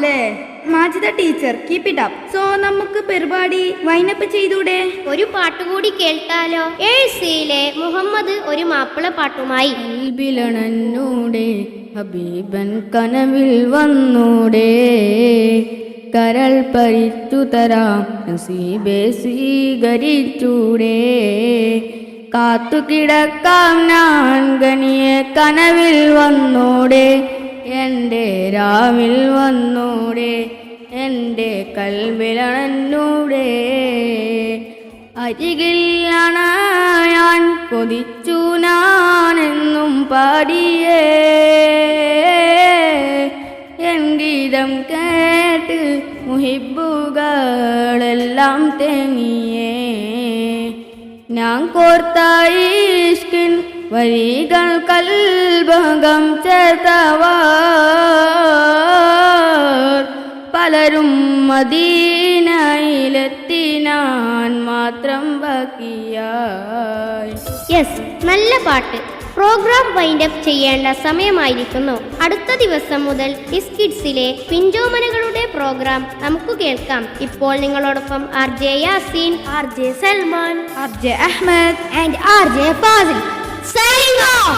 അല്ലേ? Majida teacher, keep it up. So നമുക്ക് പരിപാടി വൈനപ്പ് ചെയ്തൂടെ? ഒരു പാട്ടുകൂടി കേൾത്താലോ? 7 മുഹമ്മദ് ഒരു മാപ്പിള പാട്ടുമായി. കൽബിലണന്നൂടെ ഹബീബൻ കനവിൽ വന്നൂടെ, കരൾ പരിച്ചു തരാം നസീബെ സ്വീകരിച്ചൂടെ, കാത്തു കിടക്കാം ഞാൻ ഗനിയെ കനവിൽ വന്നൂടെ, എൻ്റെ രാവിൽ വന്നൂടെ, എൻ്റെ കൽബിലണന്നൂടെ. അരികിൽ അണയാൻ കൊതിച്ചു ഞാനെന്നും പാടിയേ, എൻ ഗീതം കേട്ട് മുഹിബുകളെല്ലാം തേങ്ങിയേ, ഞാൻ കോർത്ത ഇഷ്കിൻ വരികൾ കൽബകം ചേർത്തവർ പലരും മദീനയിലെത്തി, ഞാൻ മാത്രം ബാക്കിയായി. യെസ്, നല്ല പാട്ട്. പ്രോഗ്രാം വൈൻഡ് അപ്പ് ചെയ്യേണ്ട സമയമായിരിക്കുന്നു. അടുത്ത ദിവസം മുതൽ കിഡ്സിലെ പിഞ്ചോമനകളുടെ പ്രോഗ്രാം നമുക്ക് കേൾക്കാം. ഇപ്പോൾ നിങ്ങളോടൊപ്പം RJ Yaseen, RJ Salman, RJ Ahmad and RJ Fazil. Signing off.